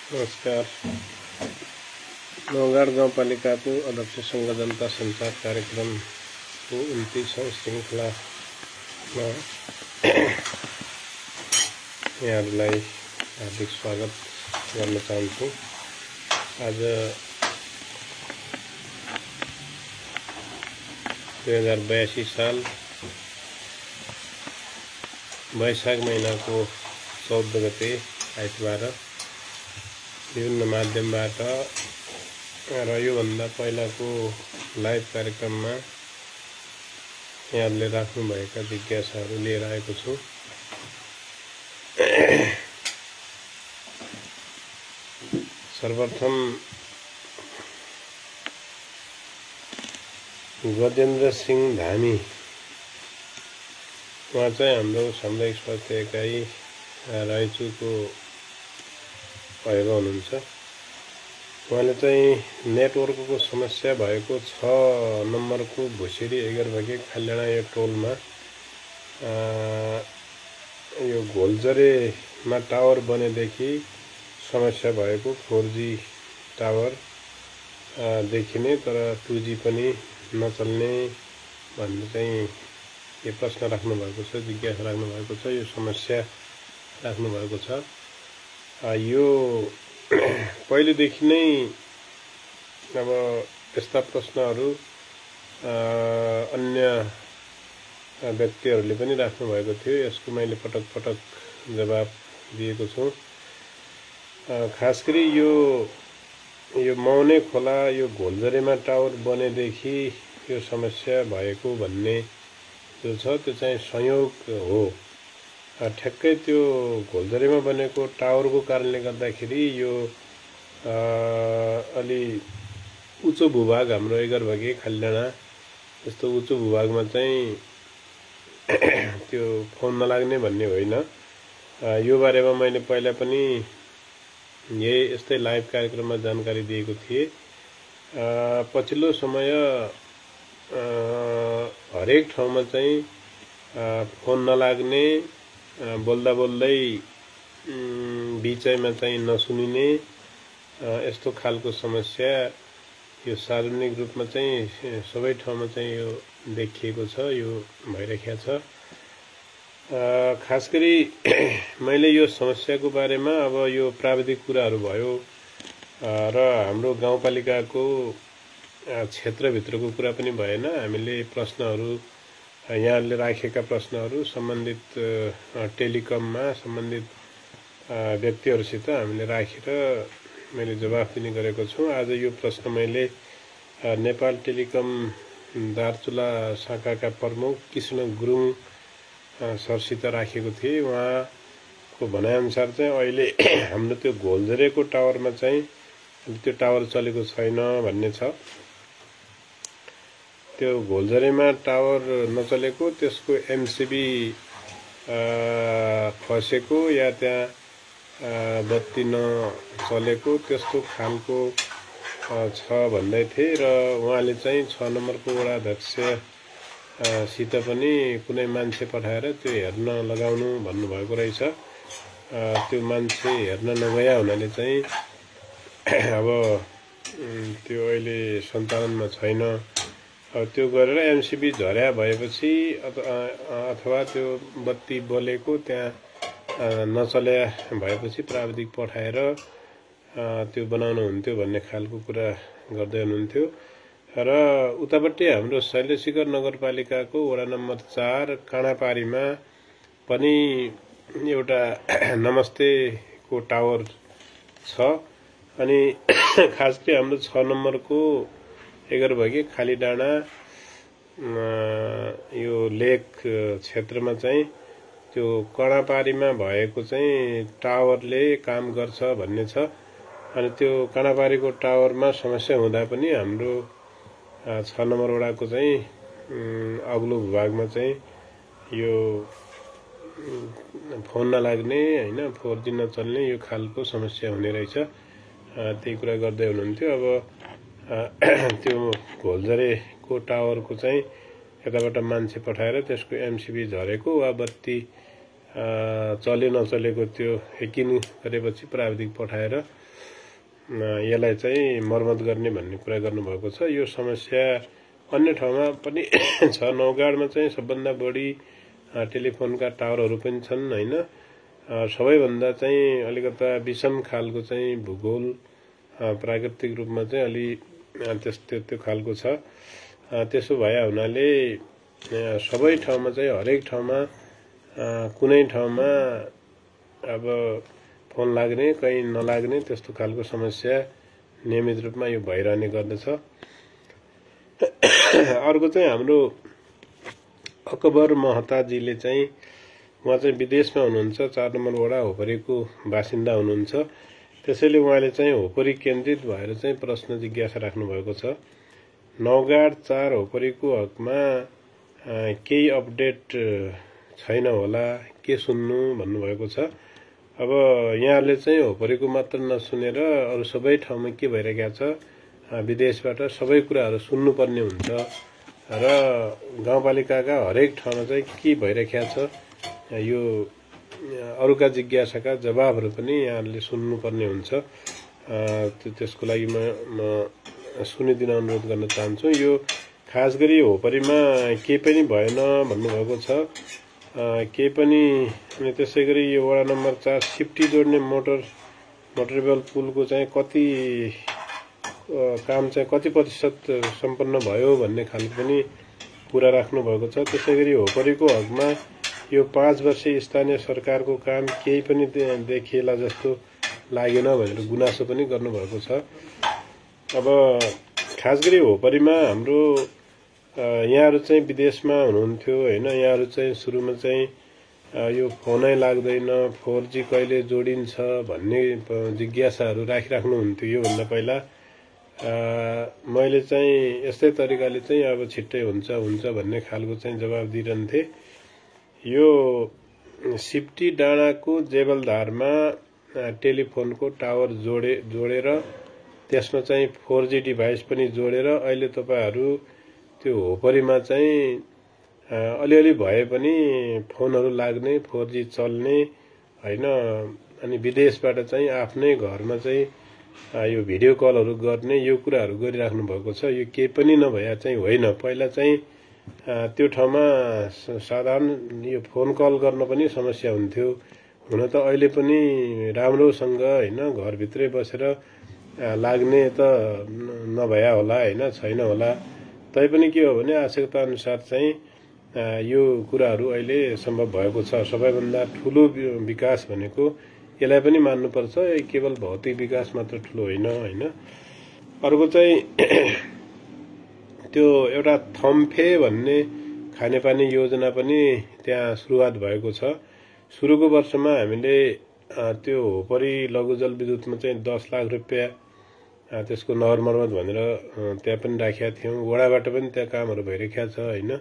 नमस्कार। नौगाड गाउँपालिकाको अध्यक्षसँग जनता सञ्चार कार्यक्रमको 29औं श्रृङ्खलामा यहाँहरूलाई हार्दिक स्वागत गर्न चाहन्छु। आज 2082 साल वैशाख महिनाको 14 गते आइतबार विभिन्न माध्यमबाट र योभन्दा पहिलाको लाइभ कार्यक्रममा यहाँले राख्नुभएका जिज्ञासाहरू लिएर आएको छु। सर्वप्रथम गजेन्द्र सिंह धामी उहाँ चाहिँ हाम्रो सामुदायिक स्वास्थ्य एकाइ रायचुरको भएको हुनुहुन्छ। उहाँले चाहिँ नेटवर्कको समस्या भएको 6 नम्बरको भुसेरी एगरभागे खालडाँडा यो टोलमा यो घोलजरेमा टावर बनेदेखि समस्या भएको 4G टावर देखिने तर 2G पनि नचल्ने भन्ने चाहिँ यो प्रश्न राख्नु भएको छ, जिज्ञासा राख्नु भएको छ, यो समस्या राख्नु भएको छ। यो पहिलेदेखि नै अब यस्ता प्रश्नहरू अन्य व्यक्तिहरूले पनि राख्नु भएको थियो। यसको मैले पटक पटक जवाब दिएको छु। खास गरी यो मौने खोला यो घोलजरेमा टावर बनेदेखि यो समस्या भएको भन्ने जो छ त्यो चाहिँ संयोग हो। ठ्याक्कै त्यो घोलजरेमा बनेको टावरको कारणले गर्दाखेरि यो अलि उच्च भूभाग हाम्रो एगरभागे खालडाँडा जस्तो उच्च भूभागमा चाहिँ त्यो फोन नलाग्ने भन्ने होइन। यो बारेमा मैले पहिला पनि यस्तै लाइभ कार्यक्रममा जानकारी दिएको थिएँ। पछिल्लो समय हरेक ठाउँमा चाहिँ फोन नलाग्ने, बोल्दा बोल्दै बिचैमा चाहिँ नसुनिने यस्तो खालको समस्या यो सार्वजनिक रूपमा चाहिँ सबै ठाउँमा चाहिँ यो देखिएको छ, यो भइरहेको छ। खास गरी मैले यो समस्याको बारेमा अब यो प्राविधिक कुराहरू भयो र हाम्रो गाउँपालिकाको क्षेत्रभित्रको कुरा पनि भएन। हामीले प्रश्नहरू यहाँले राखेका प्रश्नहरू सम्बन्धित टेलिकममा सम्बन्धित व्यक्तिहरूसित हामीले राखेर मैले जवाफ दिने गरेको छु। आज यो प्रश्न मैले नेपाल टेलिकम दार्चुला शाखाका प्रमुख कृष्ण गुरुङ सरसित राखेको थिएँ। उहाँको भनाइअनुसार चाहिँ अहिले हाम्रो त्यो घोलजरेको टावरमा चाहिँ त्यो टावर चलेको छैन भन्ने छ। त्यो घोलजरेमा टावर नचलेको त्यसको एमसिबी खसेको या त्यहाँ बत्ती नचलेको त्यस्तो खालको छ भन्दै थिए र उहाँले चाहिँ 6 नम्बरको वडा अध्यक्षसित पनि कुनै मान्छे पठाएर त्यो हेर्न लगाउनु भन्नुभएको रहेछ। त्यो मान्छे हेर्न नगया हुनाले चाहिँ अब त्यो अहिले सञ्चालनमा छैन। त्यो गरेर एमसिबी झर्या भएपछि अथवा त्यो बत्ती बलेको त्यहाँ नचल्या भएपछि प्राविधिक पठाएर त्यो बनाउनु हुन्थ्यो भन्ने खालको कुरा गर्दै हुनुहुन्थ्यो। र उतापट्टि हाम्रो शैलशिखर नगरपालिकाको वडा नम्बर 4 काँडापारीमा पनि एउटा नमस्तेको टावर छ। अनि खास गरी हाम्रो 6 नम्बरको एगरभागे खालीडाँडा यो लेक क्षेत्रमा चाहिँ त्यो काँडापारीमा भएको चाहिँ टावरले काम गर्छ भन्ने छ। अनि त्यो काँडापारीको टावरमा समस्या हुँदा पनि हाम्रो 6 नम्बर वडाको चाहिँ अग्लो भूभागमा चाहिँ यो फोन नलाग्ने हैन 4G नचल्ने यो खालको समस्या हुने रहेछ। त्यही कुरा गर्दै हुनुहुन्थ्यो। अब त्यो घोलजरेको टावरको चाहिँ यताबाट मान्छे पठाएर त्यसको एमसिबी झरेको वा बत्ती चले नचलेको त्यो यकिन गरेपछि प्राविधिक पठाएर यसलाई चाहिँ मर्मत गर्ने भन्ने कुरा गर्नुभएको छ। यो समस्या अन्य ठाउँमा पनि छ। नौगाडमा चाहिँ सबभन्दा बढी टेलिफोनका टावरहरू पनि छन् हैन। सबैभन्दा चाहिँ अलिकता विषम खालको चाहिँ भूगोल प्राकृतिक रूपमा चाहिँ अलि त्यो खालको छ। त्यसो भए हुनाले सबै ठाउँमा चाहिँ हरेक ठाउँमा कुनै ठाउँमा अब फोन लाग्ने कहीँ नलाग्ने त्यस्तो खालको समस्या नियमित रूपमा यो भइरहने गर्दछ। अर्को चाहिँ हाम्रो अकबर महताजीले चाहिँ उहाँ चाहिँ विदेशमा हुनुहुन्छ, 4 नम्बर वडा होपरीको बासिन्दा हुनुहुन्छ। त्यसैले उहाँले चाहिँ होपरी केन्द्रित भएर चाहिँ प्रश्न जिज्ञासा राख्नुभएको छ। नौगाड 4 होपरीको हकमा केही अपडेट छैन होला, के सुन्नु भन्नुभएको छ। अब यहाँले चाहिँ होपरीको मात्र नसुनेर अरू सबै ठाउँमा के भइरहेको छ, विदेशबाट सबै कुराहरू सुन्नुपर्ने हुन्छ र गाउँपालिकाका हरेक ठाउँमा चाहिँ के भइरहेको छ यो अरूका जिज्ञासाका जवाबहरू पनि यहाँले सुन्नुपर्ने हुन्छ। त्यसको लागि म सुनिदिन अनुरोध गर्न चाहन्छु। यो खास गरी होपरीमा केही पनि भएन भन्नुभएको छ, केही पनि। अनि त्यसै गरी यो वडा नम्बर 4 सिफ्टी जोड्ने मोटरवेल पुलको चाहिँ कति काम चाहिँ कति प्रतिशत सम्पन्न भयो भन्ने खालको पनि कुरा राख्नुभएको छ। त्यसै गरी होपरीको हकमा यो 5 वर्षीय स्थानीय सरकारको काम केही पनि देखिएला जस्तो लागेन भनेर गुनासो पनि गर्नुभएको छ। अब खास गरी होपरीमा हाम्रो यहाँहरू चाहिँ विदेशमा हुनुहुन्थ्यो हैन। यहाँहरू चाहिँ सुरुमा चाहिँ यो फोनै लाग्दैन, 4G कहिले जोडिन्छ भन्ने जिज्ञासाहरू राखिराख्नुहुन्थ्यो। योभन्दा पहिला मैले चाहिँ यस्तै तरिकाले चाहिँ अब छिट्टै हुन्छ भन्ने खालको चाहिँ जवाब दिइरहन्थे। यो सिफ्टी डाँडाको जेबलधारमा टेलिफोनको टावर जोडेर त्यसमा चाहिँ 4G डिभाइस पनि जोडेर अहिले तपाईहरु त्यो होपरीमा चाहिँ अलिअलि भए पनि फोनहरू लाग्ने, 4G चल्ने हैन। अनि विदेशबाट चाहिँ आफ्नै घरमा चाहिँ यो भिडियो कलहरू गर्ने यो कुराहरू गरिराख्नु भएको छ। यो केही पनि नभए चाहिँ होइन। पहिला चाहिँ त्यो ठाउँमा साधारण यो फोन कल गर्न पनि समस्या हुन्थ्यो। हुन त अहिले पनि राम्रोसँग हैन घरभित्रै बसेर लाग्ने त नभया होला हैन, छैन होला। तैपनि के हो भने आवश्यकता अनुसार चाहिँ यो कुराहरू अहिले सम्भव भएको छ। सबैभन्दा ठूलो विकास भनेको यसलाई पनि मान्नुपर्छ, केवल भौतिक विकास मात्र ठूलो होइन हैन। अर्को चाहिँ त्यो एउटा थम्फे भन्ने खानेपानी योजना पनि त्यहाँ सुरुवात भएको छ। सुरुको वर्षमा हामीले त्यो होपरी लघु जलविद्युतमा चाहिँ 10 लाख रुपैयाँ त्यसको नहर मर्मत भनेर त्यहाँ पनि राखेका थियौं। वडाबाट पनि त्यहाँ कामहरू भइरहेको छ हैन।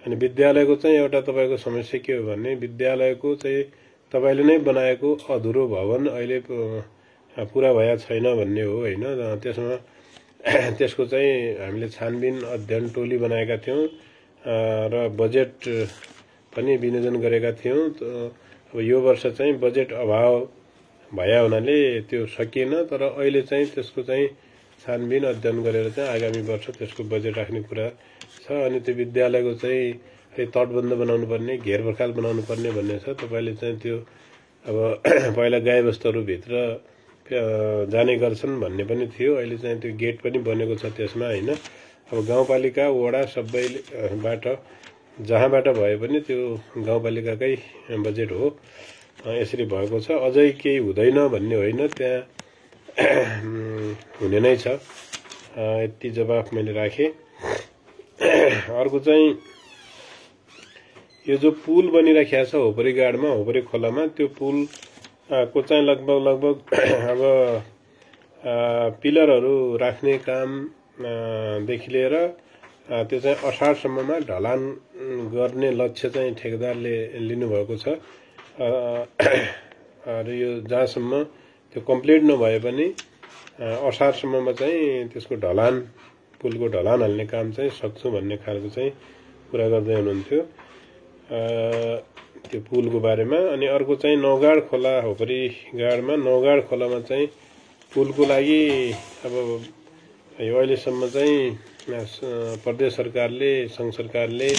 अनि विद्यालयको चाहिँ एउटा तपाईको समस्या के हो भने विद्यालयको चाहिँ तपाईले नै बनाएको अधुरो भवन अहिले पूरा भया छैन भन्ने हो हैन। त्यसमा त्यसको चाहिँ हामीले छानबिन अध्ययन टोली बनाएका थियौं र बजेट पनि विनियोजन गरेका थियौं। अब यो वर्ष चाहिँ बजेट अभाव भया हुनाले त्यो सकिएन। तर अहिले चाहिँ त्यसको चाहिँ छानबिन अध्ययन गरेर चाहिँ आगामी वर्ष त्यसको बजेट राख्ने कुरा छ। अनि त्यो विद्यालयको चाहिँ तटबन्ध बनाउनु पर्ने, घेरबर्खाल बनाउनु पर्ने भन्ने छ। तपाईले चाहिँ त्यो अब पहिला गाईबस्तुहरू भित्र जाने गर्छन् भन्ने पनि थियो। अहिले चाहिँ त्यो गेट पनि बनेको छ त्यसमा हैन। अब गाउँपालिका वडा सबैबाट जहाँबाट भए पनि त्यो गाउँपालिकाकै बजेट हो। यसरी भएको छ। अझै केही हुँदैन भन्ने होइन, त्यहाँ हुने नै छ। यति जवाफ मैले राखे। अर्को चाहिँ यो जो पुल बनिराखेको छ होपरी गाडमा, होपरी खोलामा, त्यो पुल को चाहिँ लगभग अब पिलरहरू राख्ने काम देखि लिएर त्यो चाहिँ असारसम्ममा ढलान गर्ने लक्ष्य चाहिँ ठेकेदारले लिनुभएको छ। र यो जहाँसम्म त्यो कम्प्लिट नभए पनि असारसम्ममा चाहिँ त्यसको ढलान, पुलको ढलान हाल्ने काम चाहिँ सक्छु भन्ने खालको चाहिँ कुरा गर्दै हुनुहुन्थ्यो त्यो पुलको बारेमा। अनि अर्को चाहिँ नौगाड खोला, होपरी गाडमा नौगाड खोलामा चाहिँ पुलको लागि अब यो अहिलेसम्म चाहिँ प्रदेश सरकारले सङ्घ सरकारले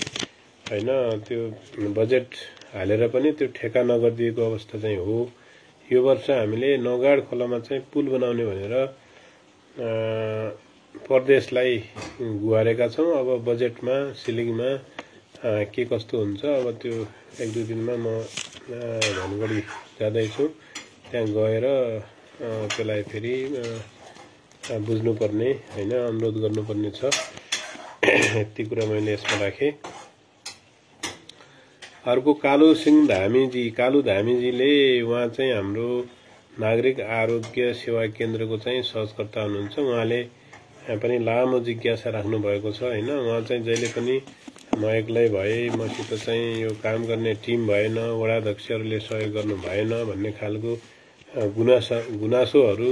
हैन त्यो बजेट हालेर पनि त्यो ठेक्का नगरिदिएको अवस्था चाहिँ हो। यो वर्ष हामीले नौगाड खोलामा चाहिँ पुल बनाउने भनेर प्रदेशलाई गुहारेका छौँ। अब बजेटमा सिलिङमा के कस्तो हुन्छ अब त्यो 1-2 दिनमा म धनगढी जाँदैछु, त्यहाँ गएर त्यसलाई फेरि बुझ्नुपर्ने हैन अनुरोध गर्नुपर्ने छ। यति कुरा मैले यसमा राखेँ। अर्को कालु धामीजीले उहाँ चाहिँ हाम्रो नागरिक आरोग्य सेवा केन्द्रको चाहिँ सहजकर्ता हुनुहुन्छ। उहाँले पनि लामो जिज्ञासा राख्नु भएको छ हैन। उहाँ चाहिँ जहिले पनि म एक्लै भए, मसित चाहिँ यो काम गर्ने टिम भएन, वडा अध्यक्षहरूले सहयोग गर्नु भएन भन्ने खालको गुनासोहरू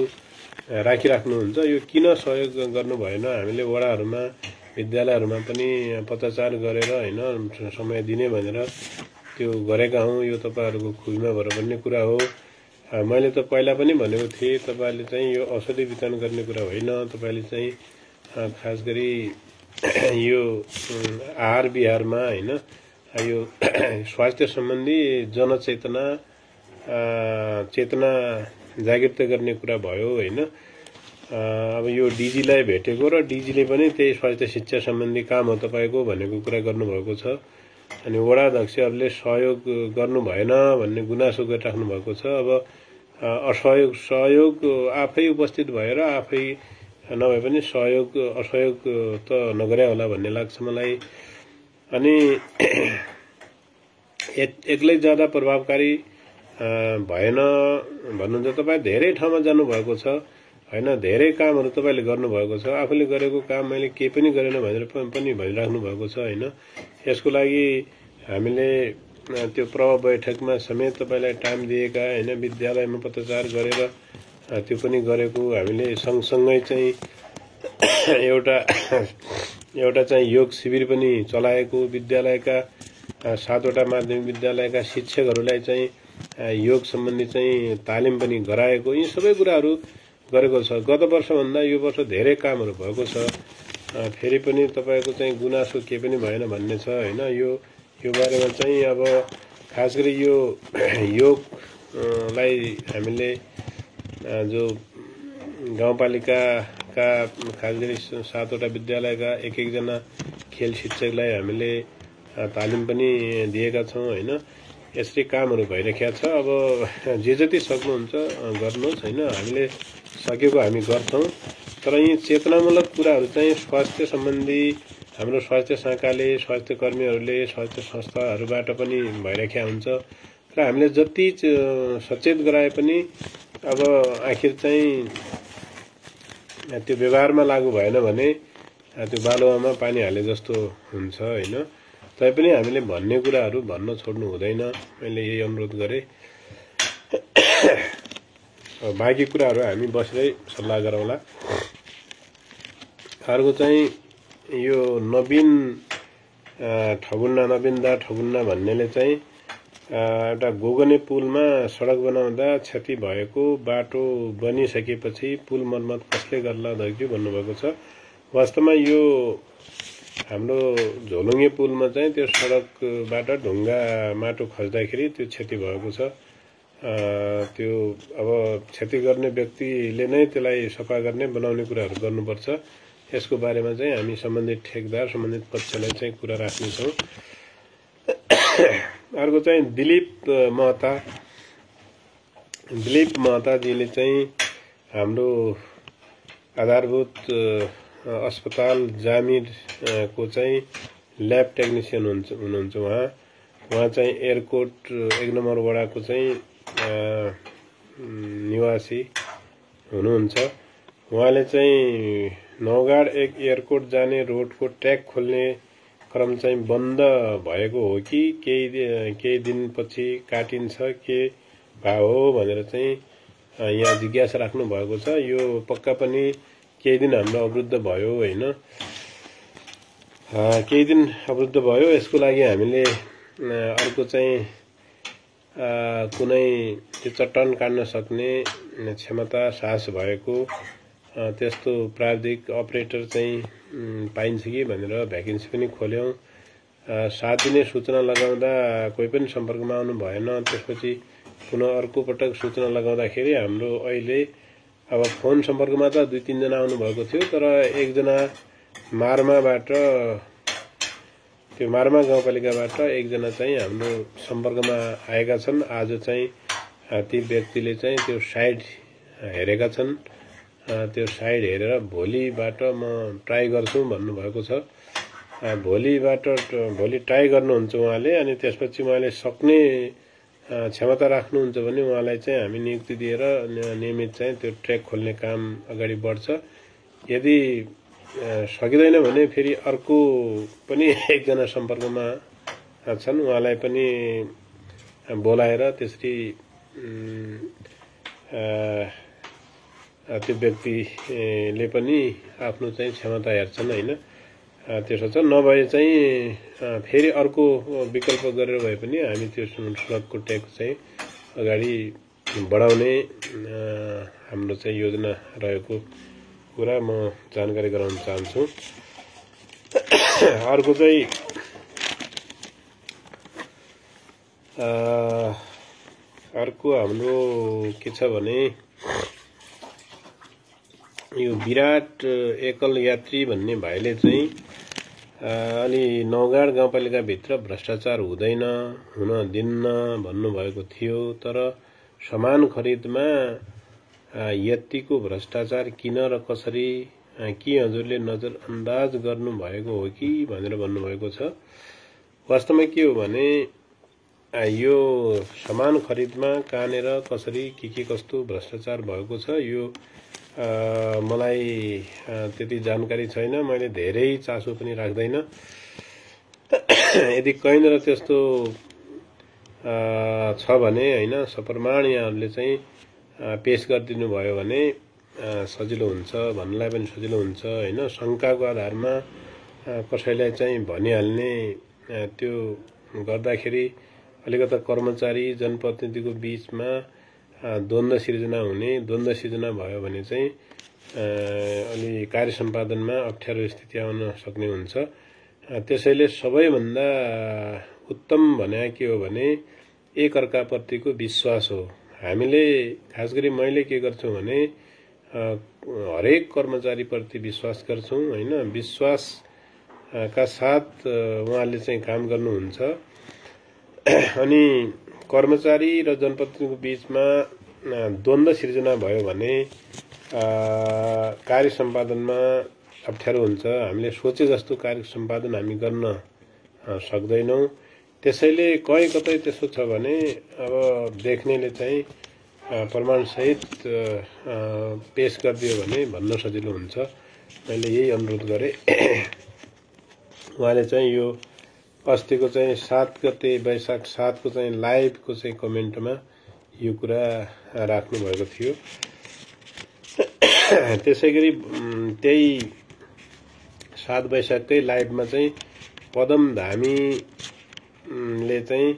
राखिराख्नुहुन्छ। यो किन सहयोग गर्नु भएन, हामीले वडाहरूमा विद्यालयहरूमा पनि पत्रचार गरेर हैन समय दिने भनेर त्यो गरेका हौँ। यो तपाईहरुको खुबीमा भएर भन्ने कुरा हो। मैले त पहिला पनि भनेको थिएँ, तपाईहरुले चाहिँ यो औषधि वितरण गर्ने कुरा होइन, तपाईले चाहिँ खास गरी यो आहार विहारमा हैन यो स्वास्थ्य सम्बन्धी जनचेतना जागृत गर्ने कुरा भयो हैन। अब यो डीजीलाई भेटेको र डीजीले पनि त्यही स्वास्थ्य शिक्षा सम्बन्धी काम हो तपाईको भनेको कुरा गर्नुभएको छ। अनि वडा अध्यक्षहरूले सहयोग गर्नु भएन भन्ने गुनासो गरिराख्नु भएको छ। अब सहयोग आफै उपस्थित भएर आफै नभए पनि असहयोग त नगरे होला भन्ने लाग्छ मलाई। अनि एक्लै ज्यादा प्रभावकारी भएन भन्नुहुन्छ। तपाईँ धेरै ठाउँमा जानुभएको छ हैन, धेरै कामहरू तपाईले गर्नुभएको छ। आफूले गरेको काम मैले केही पनि गरेन भनेर पनि भनिराख्नु भएको छ हैन। यसको लागि हामीले त्यो प्रभाव बैठकमा समेत तपाईलाई टाइम दिएका हैन, विद्यालयमा पत्रचार गरेर त्यो पनि गरेको हामीले सँगसँगै चाहिँ एउटा चाहिँ योग शिविर पनि चलाएको, विद्यालयका 7वटा माध्यमिक विद्यालयका शिक्षकहरूलाई चाहिँ योग सम्बन्धी चाहिँ तालिम पनि गराएको, यी सबै कुराहरू गरेको छ। गत वर्षभन्दा यो वर्ष धेरै कामहरू भएको छ। फेरि पनि तपाईको चाहिँ गुनासो के पनि भएन भन्ने छ हैन। यो बारेमा चाहिँ अब खास गरी यो योगलाई हामीले जो गाउँपालिकाका खास गरी 7वटा विद्यालयका एक जना खेल शिक्षकलाई हामीले तालिम पनि दिएका छौँ हैन। यसरी कामहरू भइरहेको छ। अब जे जति सक्नुहुन्छ गर्नुहोस् हैन, हामीले सकेको हामी गर्छौँ। तर यी चेतनामूलक कुराहरू चाहिँ स्वास्थ्य सम्बन्धी हाम्रो स्वास्थ्य शाखाले, स्वास्थ्य कर्मीहरूले, स्वास्थ्य संस्थाहरूबाट पनि भइरहेको हुन्छ। र हामीले जति सचेत गराए पनि अब आखिर चाहिँ त्यो व्यवहारमा लागू भएन भने त्यो बालुवामा पानी हाले जस्तो हुन्छ हैन। तैपनि हामीले भन्ने कुराहरू भन्न छोड्नु हुँदैन, मैले यही अनुरोध गरेँ। बाँकी कुराहरू हामी बसेरै सल्लाह गरौँला। अर्को चाहिँ यो नवीन ठगुन्ना भन्नेले चाहिँ एउटा गोगने पुलमा सडक बनाउँदा क्षति भएको बाटो बनिसकेपछि पुल मर्मत कसले गर्ला अध्यक्ष भन्नुभएको छ। वास्तवमा यो हाम्रो झोलुङ्गे पुलमा चाहिँ त्यो सडकबाट ढुङ्गा माटो खस्दाखेरि त्यो क्षति भएको छ। त्यो अब क्षति गर्ने व्यक्तिले नै त्यसलाई सफा गर्ने बनाउने कुराहरू गर्नुपर्छ। यसको बारेमा चाहिँ हामी सम्बन्धित ठेकदार सम्बन्धित पक्षलाई चाहिँ कुरा राख्नेछौँ। अर्को चाहिँ दिलीप महताजीले चाहिँ हाम्रो आधारभूत अस्पताल जामिर को चाहिँ ल्याब टेक्निशियन हुनुहुन्छ। उहाँ चाहिँ एयरकोट 1 नम्बर वडाको चाहिँ निवासी हुनुहुन्छ। उहाँले चाहिँ नौगाड 1 एयरकोट जाने रोडको ट्र्याक खोल्ने क्रम चाहिँ बन्द भएको हो कि केही दिनपछि काटिन्छ के भाव हो भनेर चाहिँ यहाँ जिज्ञासा राख्नु भएको छ। यो पक्का पनि केही दिन हाम्रो अवरुद्ध भयो हैन, केही दिन अवरुद्ध भयो। यसको लागि हामीले अर्को चाहिँ कुनै त्यो चट्टान काट्न सक्ने क्षमता साहस भएको त्यस्तो प्राविधिक अपरेटर चाहिँ पाइन्छ कि भनेर भ्याकेन्सी पनि खोल्यौँ। 7 दिने सूचना लगाउँदा कोही पनि सम्पर्कमा आउनु भएन। त्यसपछि पुनः अर्को पटक सूचना लगाउँदाखेरि हाम्रो अहिले अब फोन सम्पर्कमा त 2-3 जना आउनु भएको थियो, तर एकजना मार्माबाट, त्यो मार्मा गाउँपालिकाबाट एकजना चाहिँ हाम्रो सम्पर्कमा आएका छन्। आज चाहिँ ती व्यक्तिले चाहिँ त्यो साइट हेरेका छन्। त्यो साइट हेरेर भोलिबाट म ट्राई गर्छु भन्नुभएको छ। भोलि ट्राई गर्नुहुन्छ उहाँले। अनि त्यसपछि उहाँले सक्ने क्षमता राख्नुहुन्छ भने उहाँलाई चाहिँ हामी नियुक्ति दिएर नियमित चाहिँ त्यो ट्र्याक खोल्ने काम अगाडि बढ्छ। यदि सकिँदैन भने फेरि अर्को पनि एकजना सम्पर्कमा छन्, उहाँलाई पनि बोलाएर त्यसरी त्यो व्यक्तिले पनि आफ्नो चाहिँ क्षमता हेर्छन् हैन। त्यसो छ। नभए चाहिँ फेरि अर्को विकल्प गरेर भए पनि हामी त्यो सडकको ट्याग चाहिँ अगाडि बढाउने हाम्रो चाहिँ योजना रहेको कुरा म जानकारी गराउन चाहन्छु। अर्को चाहिँ अर्को हाम्रो के छ भने यो विराट एकल यात्री भन्ने भाइले चाहिँ अलि नौगाड गाउँपालिकाभित्र भ्रष्टाचार हुन दिन्न भन्नुभएको थियो। तर सामान खरिदमा यतिको भ्रष्टाचार किन र कसरी के हजुरले नजरअन्दाज गर्नुभएको हो कि भनेर भन्नुभएको छ। वास्तवमा के हो भने यो सामान खरिदमा कहाँनेर कसरी के कस्तो भ्रष्टाचार भएको छ यो मलाई त्यति जानकारी छैन। मैले धेरै चासो पनि राख्दैन। यदि कहीँनिर त्यस्तो छ भने हैन सप्रमाण यहाँहरूले चाहिँ पेश गरिदिनु भयो भने सजिलो हुन्छ, भन्नलाई पनि सजिलो हुन्छ हैन। शंकाको आधारमा कसैलाई चाहिँ भनिहाल्ने त्यो गर्दाखेरि अलिकता कर्मचारी जनप्रतिनिधिको बीचमा द्वन्द्व सिर्जना हुने, द्वन्द्व सिर्जना भयो भने चाहिँ अलि कार्य सम्पादनमा अप्ठ्यारो स्थिति आउन सक्ने हुन्छ। त्यसैले सबैभन्दा उत्तम भने के हो भने एकअर्काप्रतिको विश्वास हो। हामीले खास गरी मैले के गर्छु भने हरेक कर्मचारीप्रति विश्वास गर्छौं हैन। विश्वास का साथ उहाँले चाहिँ काम गर्नुहुन्छ। अनि कर्मचारी र जनप्रतिनिधिको बीचमा द्वन्द्व सिर्जना भयो भने कार्य सम्पादनमा अप्ठ्यारो हुन्छ। हामीले सोचे जस्तो कार्य सम्पादन हामी गर्न सक्दैनौं। त्यसैले कहीँ कतै त्यस्तो छ भने अब देख्नेले चाहिँ प्रमाणसहित पेश गरिदियो भने भन्न सजिलो हुन्छ। मैले यही अनुरोध गरे। उहाँले चाहिँ यो अस्तिको चाहिँ 7 गते वैशाख 7 को चाहिँ लाइभको चाहिँ कमेन्टमा यो कुरा राख्नु भएको थियो। त्यसैगरी त्यही 7 वैशाखकै लाइभमा चाहिँ पदम धामीले चाहिँ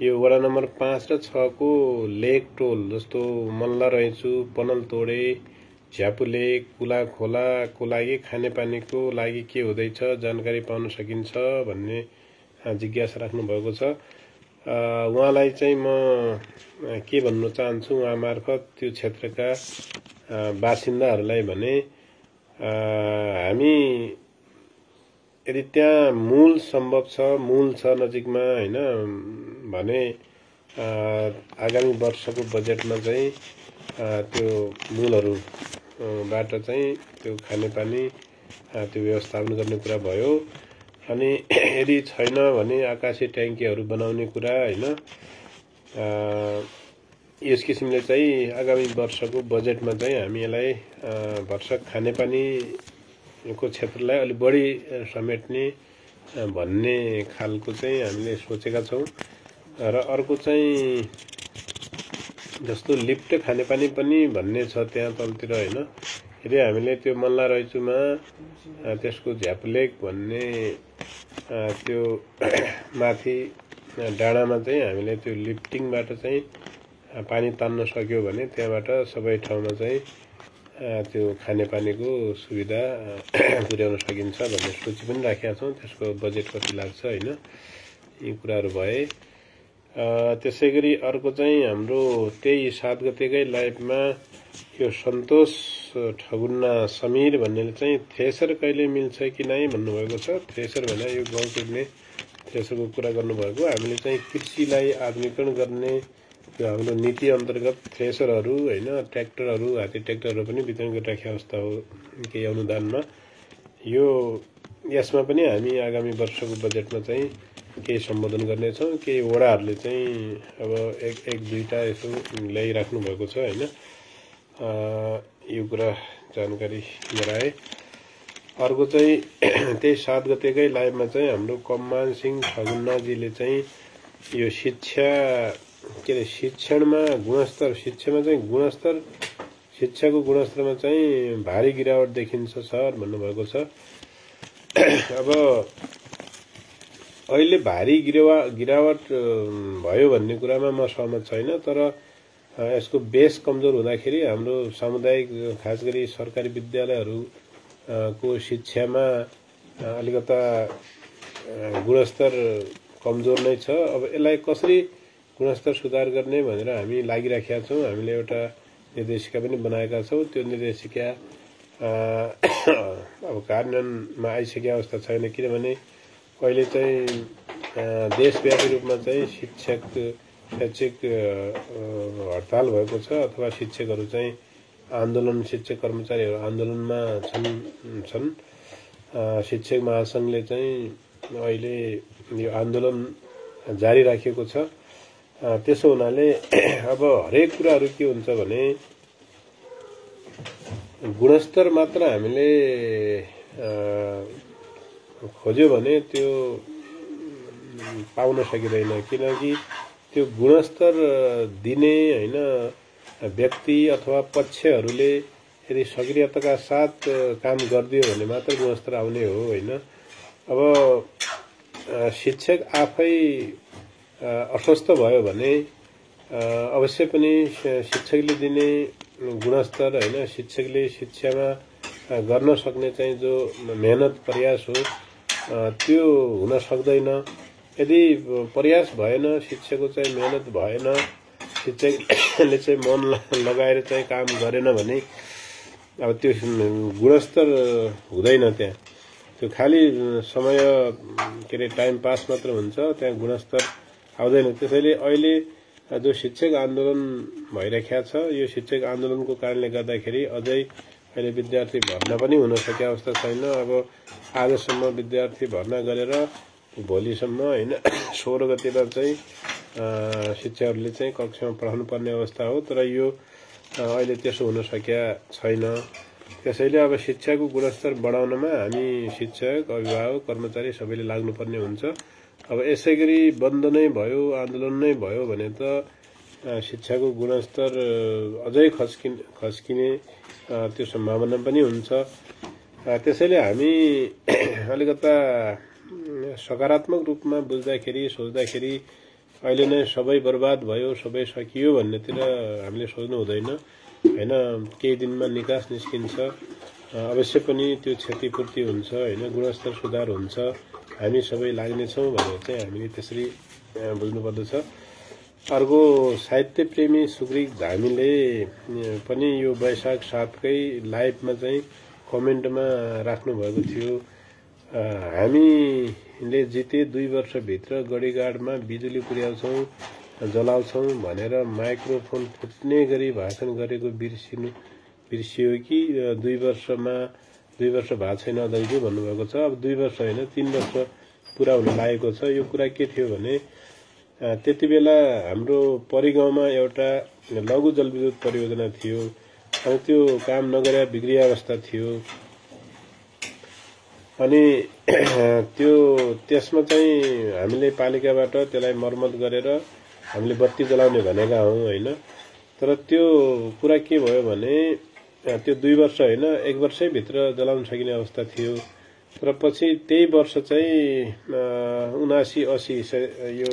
यो वडा नम्बर 5 र 6 को लेक टोल जस्तो मल्ला रैचु, पनल तोडे, झ्यापुले, कुला खोलाको लागि खानेपानीको लागि के हुँदैछ जानकारी पाउन सकिन्छ भन्ने जिज्ञासा राख्नु भएको छ। उहाँलाई चाहिँ म के भन्न चाहन्छु उहाँ मार्फत त्यो क्षेत्रका बासिन्दाहरूलाई भने हामी यदि त्यहाँ मूल सम्भव छ, मूल छ नजिकमा हैन भने आगामी वर्षको बजेटमा चाहिँ त्यो मूलहरुबाट चाहिँ त्यो खानेपानी त्यो व्यवस्थापन गर्ने कुरा भयो। अनि यदि छैन भने आकाशे ट्याङ्कीहरु बनाउने कुरा हैन यस किसिमले चाहिँ आगामी वर्षको बजेटमा चाहिँ हामी यसलाई भरसक खानेपानीको क्षेत्रलाई अलि बढी समेट्ने भन्ने खालको चाहिँ हामीले सोचेका छौं। र अर्को चाहिँ जस्तो लिफ्ट खानेपानी पनि भन्ने छ त्यहाँ तलतिर हैन। यदि हामीले त्यो मल्ला रैचुमा त्यसको झ्यापलेक भन्ने त्यो माथि डाँडामा चाहिँ हामीले त्यो लिफ्टिङबाट चाहिँ पानी तान्न सक्यो भने त्यहाँबाट सबै ठाउँमा चाहिँ त्यो खानेपानीको सुविधा पुर्याउन सकिन्छ भन्ने सोची पनि राखेका छौँ। त्यसको बजेट कति लाग्छ होइन, यी कुराहरू भए। त्यसै गरी अर्को चाहिँ हाम्रो त्यही 7 गतेकै लाइभमा यो सन्तोष ठगुन्ना समीर भन्नेले चाहिँ थ्रेसर कहिले मिल्छ कि नै भन्नुभएको छ। थ्रेसर भने यो गहुँ कुट्ने थ्रेसरको कुरा गर्नुभएको। हामीले चाहिँ कृषिलाई आधुनिकीकरण गर्ने यो हाम्रो नीति अन्तर्गत थ्रेसरहरू होइन, ट्र्याक्टरहरू, हात्ती ट्र्याक्टरहरू पनि वितरण गरिराखेको अवस्था हो केही अनुदानमा। यसमा पनि हामी आगामी वर्षको बजेटमा चाहिँ केही सम्बोधन गर्नेछौँ। केही वडाहरूले चाहिँ अब एक दुईटा यसो ल्याइराख्नु भएको छ होइन, यो कुरा जानकारी गराए। अर्को चाहिँ त्यही 7 गतेकै लाइभमा चाहिँ हाम्रो कममान सिंह ठगुन्नाजीले चाहिँ यो शिक्षामा गुणस्तर, शिक्षामा चाहिँ गुणस्तर, शिक्षाको गुणस्तरमा चाहिँ भारी गिरावट देखिन्छ सर भन्नुभएको छ। अब अहिले भारी गिरावट भयो भन्ने कुरामा म सहमत छैन, तर यसको बेस कमजोर हुँदाखेरि हाम्रो सामुदायिक खास गरी सरकारी विद्यालयहरू को शिक्षामा अलिकता गुणस्तर कमजोर नै छ। अब यसलाई कसरी गुणस्तर सुधार गर्ने भनेर हामी लागिराखेका छौँ। हामीले एउटा निर्देशिका पनि बनाएका छौँ। त्यो निर्देशिका अब कार्यान्वयनमा आइसकेको अवस्था छैन, किनभने कहिले चाहिँ देशव्यापी रूपमा चाहिँ शैक्षिक हडताल भएको छ अथवा शिक्षकहरू चाहिँ आन्दोलन, शिक्षक कर्मचारीहरू आन्दोलनमा छन्। शिक्षक महासङ्घले चाहिँ अहिले यो आन्दोलन जारी राखेको छ। त्यसो हुनाले अब हरेक कुराहरू के हुन्छ भने गुणस्तर मात्र हामीले खोज्यो भने त्यो पाउन सकिँदैन, किनकि त्यो गुणस्तर दिने होइन व्यक्ति अथवा पक्षहरूले यदि सक्रियताका साथ काम गरिदियो भने मात्र गुणस्तर आउने हो होइन। अब शिक्षक आफै अस्वस्थ भयो भने अवश्य पनि शिक्षकले दिने गुणस्तर होइन, शिक्षकले शिक्षामा गर्न सक्ने चाहिँ जो मेहनत प्रयास हो त्यो हुन सक्दैन। यदि प्रयास भएन, शिक्षकको चाहिँ मेहनत भएन, शिक्षकले चाहिँ मन लगाएर चाहिँ काम गरेन भने अब त्यो गुणस्तर हुँदैन। त्यहाँ त्यो खालि समय के अरे टाइम पास मात्र हुन्छ, त्यहाँ गुणस्तर आउँदैन। त्यसैले अहिले जो शिक्षक आन्दोलन भइरहेको छ, यो शिक्षक आन्दोलनको कारणले गर्दाखेरि अझै अहिले विद्यार्थी भर्ना पनि हुन सकेको अवस्था छैन। अब आजसम्म विद्यार्थी भर्ना गरेर भोलिसम्म होइन 16 गतेमा चाहिँ शिक्षकहरूले चाहिँ कक्षामा पढाउनु पर्ने अवस्था हो, तर यो अहिले त्यसो हुन सकेका छैन। त्यसैले अब शिक्षाको गुणस्तर बढाउनमा हामी शिक्षक, अभिभावक, कर्मचारी सबैले लाग्नुपर्ने हुन्छ। अब यसै गरी बन्द नै भयो, आन्दोलन नै भयो भने त शिक्षाको गुणस्तर अझै खस्किने त्यो सम्भावना पनि हुन्छ। त्यसैले हामी अलिकता सकारात्मक रूपमा बुझ्दाखेरि, सोच्दाखेरि अहिले नै सबै बर्बाद भयो, सबै सकियो भन्नेतिर हामीले सोच्नु हुँदैन होइन। केही दिनमा निकास निस्किन्छ, अवश्य पनि त्यो क्षतिपूर्ति हुन्छ होइन, गुणस्तर सुधार हुन्छ, हामी सबै लाग्नेछौँ भनेर चाहिँ हामीले त्यसरी बुझ्नुपर्दछ। अर्को साहित्य प्रेमी सुग्रीक धामीले पनि यो वैशाख 7कै लाइभमा चाहिँ कमेन्टमा राख्नुभएको थियो, हामीले जिते 2 वर्षभित्र गढीघाटमा बिजुली पुर्याउँछौँ, जलाउँछौँ भनेर माइक्रोफोन फुट्ने गरी भाषण गरेको बिर्सियो कि 2 वर्ष भएको छैन अध्यक्षज्यू भन्नुभएको छ। अब 2 वर्ष होइन 3 वर्ष पुरा हुन लागेको छ। यो कुरा के थियो भने त्यति बेला हाम्रो परिगाउँमा एउटा लघु जलविद्युत परियोजना थियो, अनि त्यो काम नगरे बिग्रिया अवस्था थियो। अनि त्यसमा चाहिँ हामीले पालिकाबाट त्यसलाई मर्मत गरेर हामीले बत्ती जलाउने भनेका हौं होइन। तर त्यो कुरा के भयो भने त्यो 2 वर्ष होइन 1 वर्षै भित्र जलाउन सकिने अवस्था थियो। तर पछि त्यही वर्ष चाहिँ 79-80 यो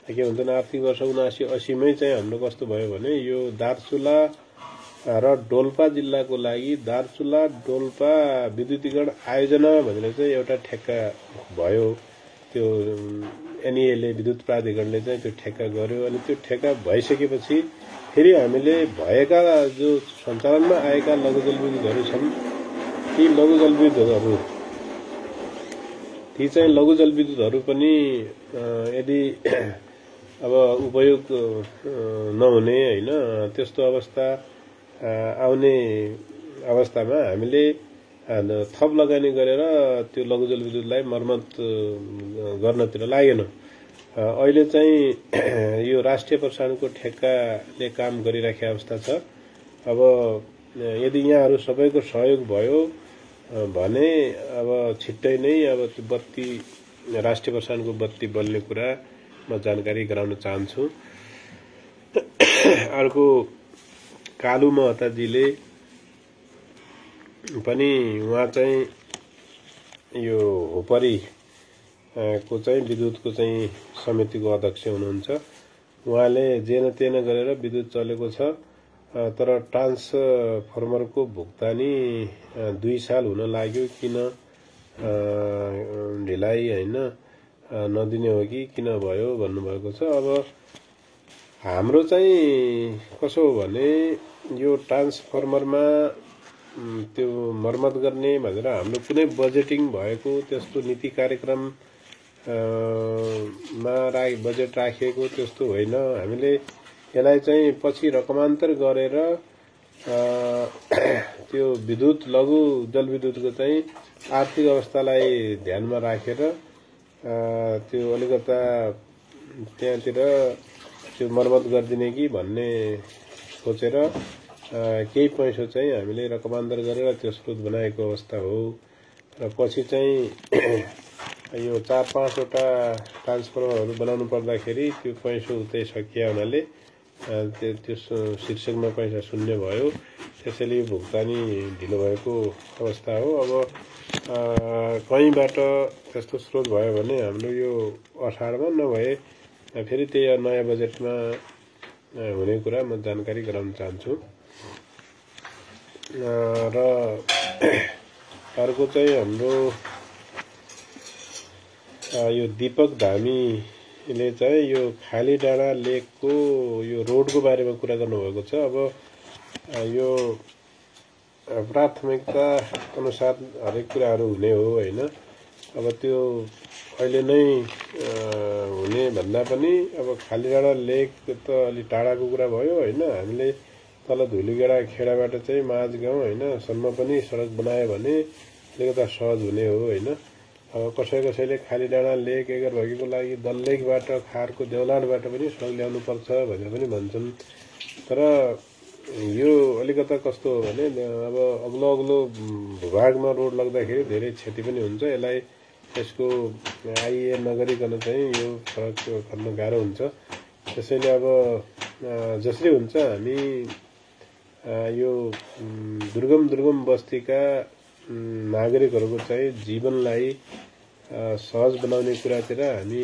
के भन्छन् आर्थिक वर्ष 79-80 मै चाहिँ हाम्रो कस्तो भयो भने यो दार्चुला र डोल्पा जिल्लाको लागि दार्चुला डोल्पा विद्युतीकरण आयोजना भनेर चाहिँ एउटा ठेक्का भयो। त्यो एनईएले विद्युत प्राधिकरणले चाहिँ त्यो ठेक्का गर्यो। अनि त्यो ठेक्का भइसकेपछि फेरि हामीले भएका जो सञ्चालनमा आएका लघु जलविद्युतहरू छन् ती लघु जलविद्युतहरू पनि यदि अब उपयोग नहुने हैन त्यस्तो अवस्था आउने अवस्थामा हामीले थप लगानी गरेर त्यो लघु जलविद्युतलाई मर्मत गर्नतिर लागेन। अहिले चाहिँ यो राष्ट्रिय प्रसारणको ठेक्काले काम गरिराखेको अवस्था छ। अब यदि यहाँहरू सबैको सहयोग भयो भने अब छिट्टै नै अब त्यो बत्ती राष्ट्रिय प्रसारणको बत्ती बल्ने कुरा म जानकारी गराउन चाहन्छु। अर्को कालु महताजीले पनि उहाँ चाहिँ यो होपरी को चाहिँ विद्युतको चाहिँ समितिको अध्यक्ष हुनुहुन्छ। उहाँले जेन तेन गरेर विद्युत चलेको छ, तर ट्रान्सफर्मरको भुक्तानी 2 साल हुन लाग्यो, किन ढिलाइ हैन नदिने हो कि किन भयो भन्नुभएको छ। अब हाम्रो चाहिँ कसो हो भने यो ट्रान्सफर्मरमा त्यो मर्मत गर्ने भनेर हाम्रो कुनै बजेटिङ भएको त्यस्तो नीति कार्यक्रम मा बजेट राखिएको त्यस्तो होइन। हामीले यसलाई चाहिँ पछि रकमान्तर गरेर त्यो विद्युत लघु जलविद्युतको चाहिँ आर्थिक अवस्थालाई ध्यानमा राखेर त्यो अलिकता त्यहाँतिर त्यो मर्मत गरिदिने कि भन्ने सोचेर केही पैसा चाहिँ हामीले रकमान्तर गरेर त्यो स्रोत बनाएको अवस्था हो। र पछि चाहिँ यो 4-5 वटा ट्रान्सफर्मरहरू बनाउनु पर्दाखेरि त्यो पैसा उतै सकिया हुनाले त्यो शीर्षकमा पैसा शून्य भयो। त्यसैले भुक्तानी ढिलो भएको अवस्था हो। अब कहीँबाट त्यस्तो स्रोत भयो भने हाम्रो यो असारमा नभए फेरि त्यही नयाँ बजेटमा हुने कुरा म जानकारी गराउन चाहन्छु। र अर्को चाहिँ हाम्रो यो दीपक धामीले चाहिँ यो खाली डाँडा लेकको यो रोडको बारेमा कुरा गर्नुभएको छ। अब यो प्राथमिकता अनुसार हरेक कुराहरू हुने हो हैन। अब त्यो अहिले नै हुने भन्दा पनि अब खाली डाँडा लेक त अलि टाढाको कुरा भयो हैन। हामीले तल धुलीगेडा खेडाबाट चाहिँ माझ गाउँ हैन सम्म पनि सडक बनायो भने अलिकता सहज हुने हो हैन। अब कसैले खाली डाँडा लेक एगर भगीको लागि दललेकबाट खारको देउलाडबाट पनि सडक ल्याउनु पर्छ भनेर पनि भन्छन्। तर यो अलिकता कस्तो हो भने अब अग्लो भूभागमा रोड लाग्दाखेरि धेरै क्षति पनि हुन्छ। यसलाई यसको आइए नगरिकन चाहिँ यो सडक खन्न गाह्रो हुन्छ। त्यसैले अब जसरी हुन्छ हामी यो दुर्गम बस्तीका नागरिकहरूको चाहिँ जीवनलाई सहज बनाउने कुरातिर हामी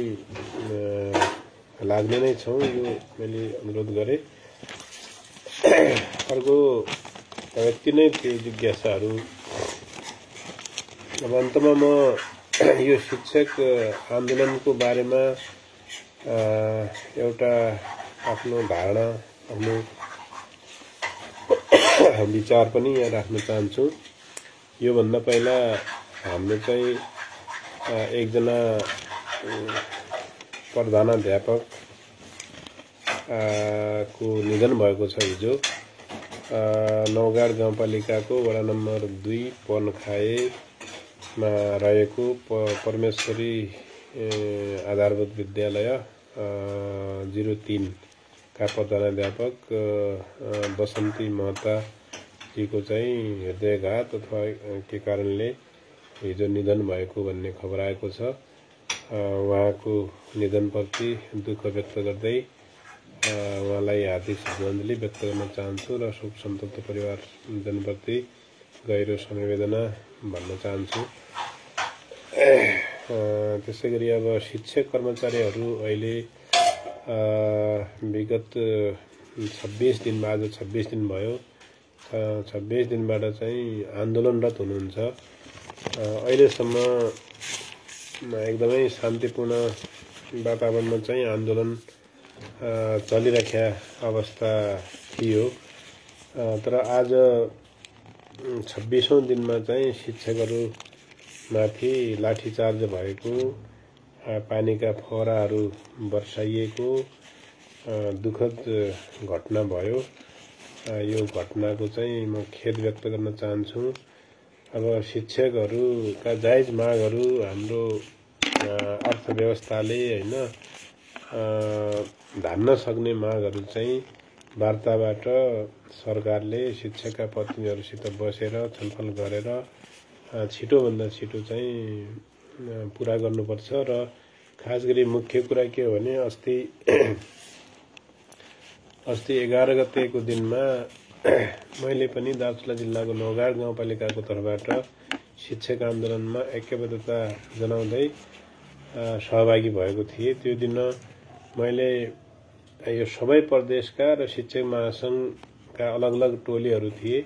लाग्ने नै छौँ, यो मैले अनुरोध गरेँ। अर्को यति नै थियो जिज्ञासाहरू। अब अन्तमा म यो शिक्षक आन्दोलनको बारेमा एउटा आफ्नो धारणा आफ्नो विचार पनि यहाँ राख्न चाहन्छु। योभन्दा पहिला हाम्रो चाहिँ एकजना प्रधानाध्यापक को निधन भएको छ हिजो। नौगाड गाउँपालिकाको वडा नम्बर 2 पर्नखाएमा रहेको परमेश्वरी आधारभूत विद्यालय 03 का प्रधानाध्यापक बसन्ती महता जीको चाहिँ हृदयघात अथवा के कारणले हिजो निधन भएको भन्ने खबर आएको छ। उहाँको निधनप्रति दुःख व्यक्त गर्दै उहाँलाई हार्दिक श्रद्धाञ्जली व्यक्त गर्न चाहन्छु र शोक सन्तप्त परिवारजनप्रति गहिरो समवेदना भन्न चाहन्छु। त्यसै गरी अब शिक्षक कर्मचारीहरू अहिले विगत 26 दिनमा आज 26 दिन भयो। 26 दिनबाट चाहिँ आन्दोलनरत हुनुहुन्छ। अहिलेसम्म एकदमै शान्तिपूर्ण वातावरणमा चाहिँ आन्दोलन चलिरहेको अवस्था थियो। तर आज 26औं दिनमा चाहिँ शिक्षकहरूमाथि लाठीचार्ज भएको, पानीका फोहराहरू बर्साइएको दुःखद घटना भयो। यो घटनाको चाहिँ म खेद व्यक्त गर्न चाहन्छु। अब शिक्षकहरूका जायज मागहरू हाम्रो अर्थव्यवस्थाले हैन धान्न सक्ने मागहरू चाहिँ वार्ताबाट सरकारले शिक्षकका प्रतिनिधिहरूसित बसेर छलफल गरेर छिटोभन्दा छिटो चाहिँ पूरा गर्नुपर्छ। र खास गरी मुख्य कुरा के हो भने अस्ति 11 गतेको दिनमा मैले पनि दार्चुला जिल्लाको नौगाड गाउँपालिकाको तर्फबाट शिक्षक आन्दोलनमा ऐक्यबद्धता जनाउँदै सहभागी भएको थिएँ। त्यो दिन मैले यो सबै प्रदेशका र शिक्षक महासंघका अलग अलग टोलीहरू थिए।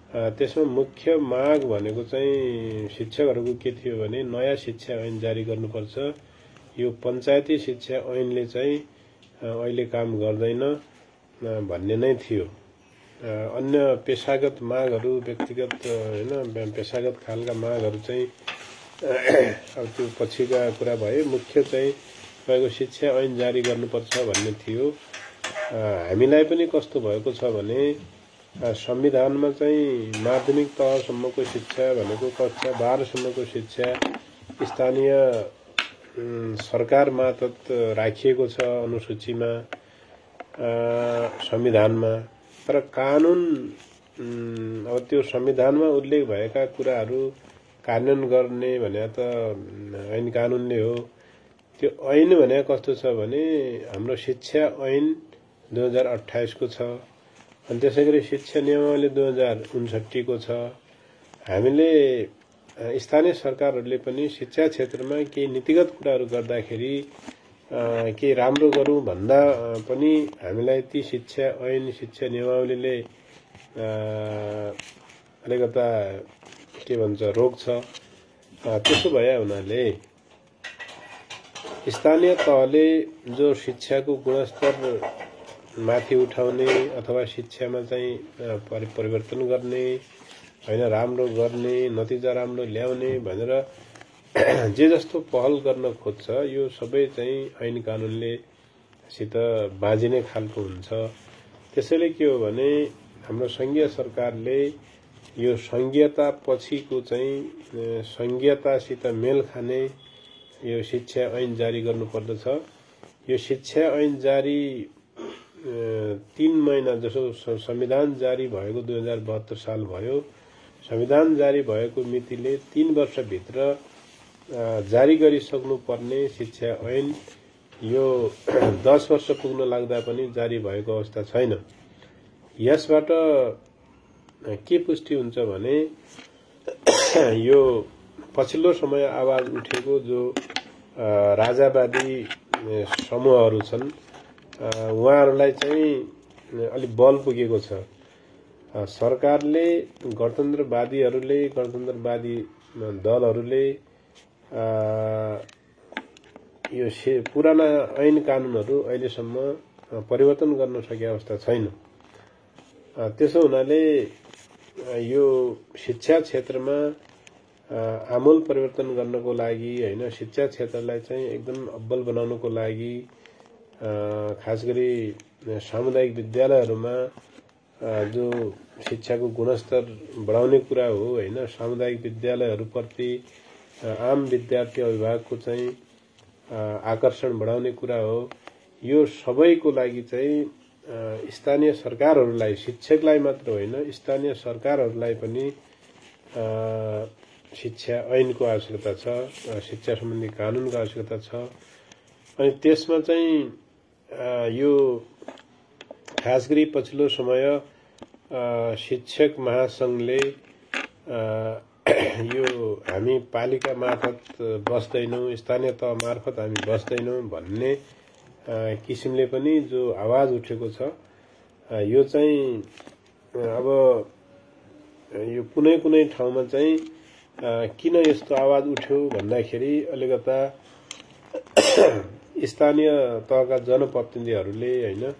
त्यसमा मुख्य माग भनेको चाहिँ शिक्षकहरूको के थियो भने नयाँ शिक्षा ऐन जारी गर्नुपर्छ। यो पञ्चायती शिक्षा ऐनले चाहिँ अहिले काम गर्दैन भन्ने नै थियो। अन्य पेशागत मागहरू, व्यक्तिगत हैन पेशागत खालका मागहरू चाहिँ अब त्यो पछिका कुरा भए। मुख्य चाहिँ तपाईँको शिक्षा ऐन जारी गर्नुपर्छ भन्ने थियो। हामीलाई पनि कस्तो भएको छ भने संविधानमा चाहिँ माध्यमिक तहसम्मको शिक्षा भनेको कक्षा 12 सम्मको शिक्षा स्थानीय सरकार मार्फत राखिएको छ अनुसूचीमा, संविधानमा। तर कानुन अब त्यो संविधानमा उल्लेख भएका कुराहरू कार्यान्वयन गर्ने भने त ऐन कानुनले हो। त्यो ऐन भने कस्तो छ भने हाम्रो शिक्षा ऐन 2028 को छ, अनि त्यसैगरी शिक्षा नियमावली 2059 को छ। हामीले स्थानीय सरकारहरूले पनि शिक्षा क्षेत्रमा केही नीतिगत कुराहरू गर्दाखेरि केही राम्रो गरौँ भन्दा पनि हामीलाई ती शिक्षा ऐन, शिक्षा नियमावलीले अलिकता के भन्छ रोक्छ। त्यसो भए हुनाले स्थानीय तहले जो शिक्षाको गुणस्तर माथि उठाउने अथवा शिक्षामा चाहिँ परिवर्तन गर्ने हैन, राम्रो गर्ने, नतिजा राम्रो ल्याउने भनेर जे जस्तो पहल गर्न खोज्छ, यो सबै चाहिँ ऐन कानुनले सित बाँझिने खालको हुन्छ। त्यसैले के हो भने हाम्रो संघीय सरकारले यो संघीयता पछिको चाहिँ संघीयतासित मेल खाने यो शिक्षा ऐन जारी गर्नुपर्दछ। यो शिक्षा ऐन जारी 3 महिना जसो संविधान जारी भएको 2072 साल भयो। संविधान जारी भएको मितिले 3 वर्षभित्र जारी गरिसक्नु पर्ने शिक्षा ऐन यो 10 वर्ष पुग्न लाग्दा पनि जारी भएको अवस्था छैन। यसबाट के पुष्टि हुन्छ भने यो पछिल्लो समय आवाज उठेको जो राजावादी समूहहरू छन्, उहाँहरूलाई चाहिँ अलि बल पुगेको छ। सरकारले, गणतन्त्रवादीहरूले, गणतन्त्रवादी दलहरूले यो पुराना ऐन कानुनहरू अहिलेसम्म परिवर्तन गर्न सकेको अवस्था छैन। त्यसो हुनाले यो शिक्षा क्षेत्रमा आमूल परिवर्तन गर्नको लागि हैन, शिक्षा क्षेत्रलाई चाहिँ एकदम अब्बल बनाउनको लागि खास गरी सामुदायिक विद्यालयहरूमा जो शिक्षाको गुणस्तर बढाउने कुरा हो हैन, सामुदायिक विद्यालयहरूप्रति आम विद्यार्थी अभिभावकको चाहिँ आकर्षण बढाउने कुरा हो। यो सबैको लागि चाहिँ स्थानीय सरकारहरूलाई, शिक्षकलाई मात्र होइन, स्थानीय सरकारहरूलाई पनि शिक्षा ऐनको आवश्यकता छ, शिक्षा सम्बन्धी कानुनको आवश्यकता छ। अनि त्यसमा चाहिँ यो खास गरी पछिल्लो समय शिक्षक महासंघले यो हामी पालिका मार्फत बस्दैनौं, स्थानीय तह मार्फत हामी बस्दैनौं भन्ने किसिमले पनि जो आवाज उठेको छ यो चाहिँ अब यो कुनै कुनै ठाउँमा चाहिँ किन यस्तो आवाज उठ्यो भन्दाखेरि अलिकता स्थानीय तहका जनप्रतिनिधिहरूले हैन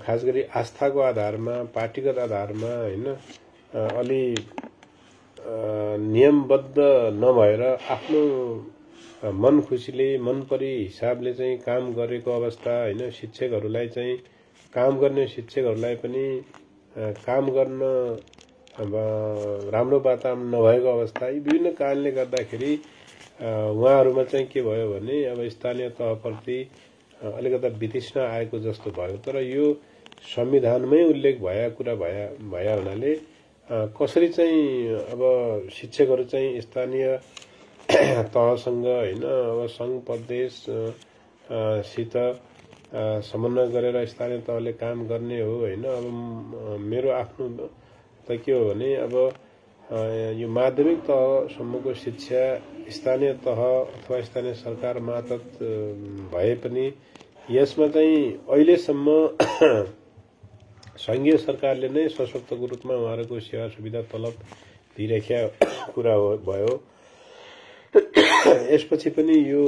खास गरी आस्थाको आधारमा पार्टीगत आधारमा हैन अलि नियमबद्ध नभएर आफ्नो मन खुसीले मन परी हिसाबले चाहिँ काम गरेको अवस्था हैन शिक्षकहरूलाई चाहिँ काम गर्ने शिक्षकहरूलाई पनि काम गर्न राम्रो वातावरण नभएको अवस्था यी विभिन्न कारणले गर्दाखेरि उहाँहरूमा चाहिँ के भयो भने अब स्थानीय तहप्रति अलिकता वितृष्णा आएको जस्तो भयो। तर यो संविधानमै उल्लेख भएका कुरा भया हुनाले कसरी चाहिँ अब शिक्षकहरू चाहिँ स्थानीय तहसँग हैन अब संघ प्रदेश सित समन्वय गरेर स्थानीय तहले काम गर्ने हो हैन। अब मेरो आफ्नो त के हो भने अब यो माध्यमिक तहसम्मको शिक्षा स्थानीय तह अथवा स्थानीय सरकार मातहत भए पनि यसमा चाहिँ अहिलेसम्म संघीय सरकारले नै सशक्तको रूपमा उहाँहरूको सेवा सुविधा तलब दिइरहेका कुरा भयो। यसपछि पनि यो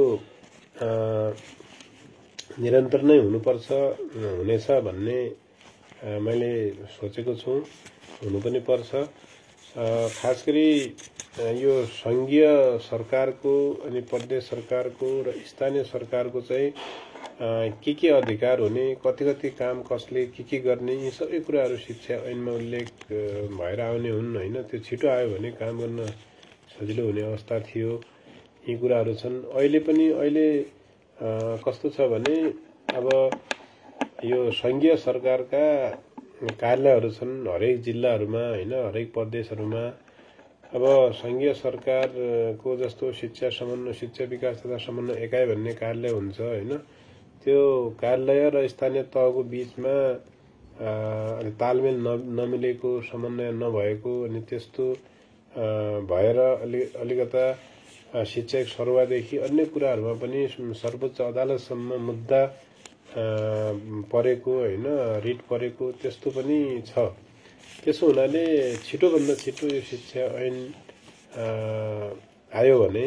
निरन्तर नै हुनेछ भन्ने मैले सोचेको छु, हुनु पनि पर्छ। खास गरी यो संघीय सरकारको अनि प्रदेश सरकारको र स्थानीय सरकारको चाहिँ के अधिकार हुने, कति काम कसले के गर्ने, यी सबै कुराहरू शिक्षा ऐनमा उल्लेख भएर आउने हुन् हैन। त्यो छिटो आयो भने काम गर्न सजिलो हुने अवस्था थियो। यी कुराहरू छन्। अहिले कस्तो छ भने अब यो संघीय सरकारका कार्यालयहरू छन् हरेक जिल्लाहरूमा हैन, हरेक प्रदेशहरूमा। अब संघीय सरकारको जस्तो शिक्षा समन्वय, शिक्षा विकास तथा समन्वय एकाइ भन्ने कार्यालय हुन्छ हैन। त्यो कार्यालय र स्थानीय तहको बीचमा तालमेल नमिलेको, समन्वय नभएको अनि त्यस्तो भएर अलिकता शिक्षक सरुवादेखि अन्य कुराहरूमा पनि सर्वोच्च अदालतसम्म मुद्दा परेको हैन, रिट परेको त्यस्तो पनि छ। त्यसो हुनाले छिटोभन्दा छिटो यो शिक्षा ऐन आयो भने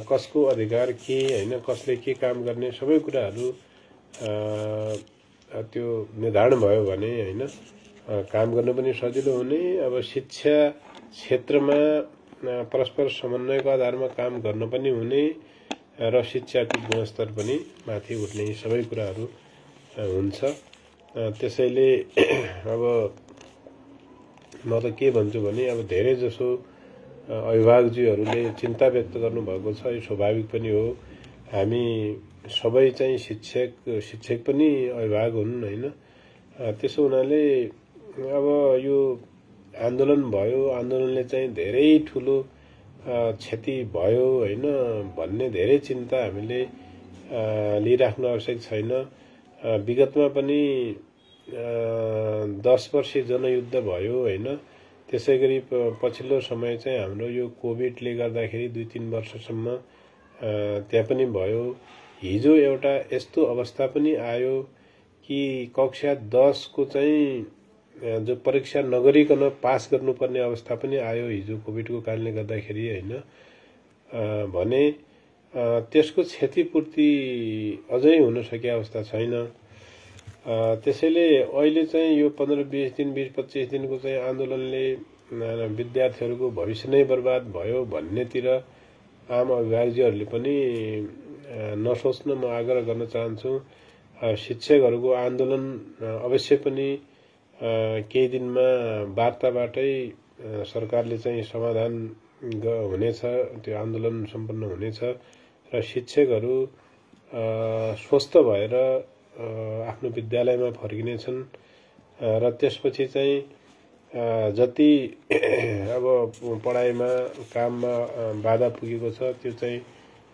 कसको अधिकार के हैन, कसले के काम गर्ने सबै कुराहरू त्यो निर्धारण भयो भने हैन काम गर्न पनि सजिलो हुने। अब शिक्षा क्षेत्रमा परस्पर समन्वयको आधारमा काम गर्न पनि हुने र शिक्षाको गुणस्तर पनि माथि उठ्ने सबै कुराहरू हुन्छ। त्यसैले अब म त के भन्छु भने अब धेरै जसो अभिभावकज्यूहरूले चिन्ता व्यक्त गर्नुभएको छ, यो स्वाभाविक पनि हो। हामी सबै चाहिँ शिक्षक पनि अभिभावक हुन् हैन। त्यसो हुनाले अब यो आन्दोलन भयो, आन्दोलनले चाहिँ धेरै ठुलो क्षति भयो हैन भन्ने धेरै चिन्ता हामीले लिइराख्नु आवश्यक छैन। विगतमा पनि 10 वर्षे जनयुद्ध भयो हैन। त्यसैगरी पछिल्लो समय चाहिँ हाम्रो यो कोभिडले गर्दाखेरि 2-3 वर्षसम्म त्यहाँ पनि भयो। हिजो एउटा यस्तो अवस्था पनि आयो कि कक्षा 10 को चाहिँ जो परीक्षा नगरिकन पास गर्नुपर्ने अवस्था पनि आयो हिजो कोभिडको कारणले गर्दाखेरि हैन। भने त्यसको क्षतिपूर्ति अझै हुन सकेको अवस्था छैन। त्यसैले अहिले चाहिँ यो 15-20 दिन 20-25 दिनको चाहिँ आन्दोलनले विद्यार्थीहरूको भविष्य नै बर्बाद भयो भन्नेतिर आम अभिभावकहरूले पनि नसोच्न म आग्रह गर्न चाहन्छु। शिक्षकहरूको आन्दोलन अवश्य पनि केही दिनमा वार्ताबाटै सरकारले चाहिँ समाधान हुनेछ, त्यो आन्दोलन सम्पन्न हुनेछ र शिक्षकहरू स्वस्थ भएर आफ्नो विद्यालयमा फर्किनेछन् र त्यसपछि चाहिँ जति अब पढाइमा काममा बाधा पुगेको छ त्यो चाहिँ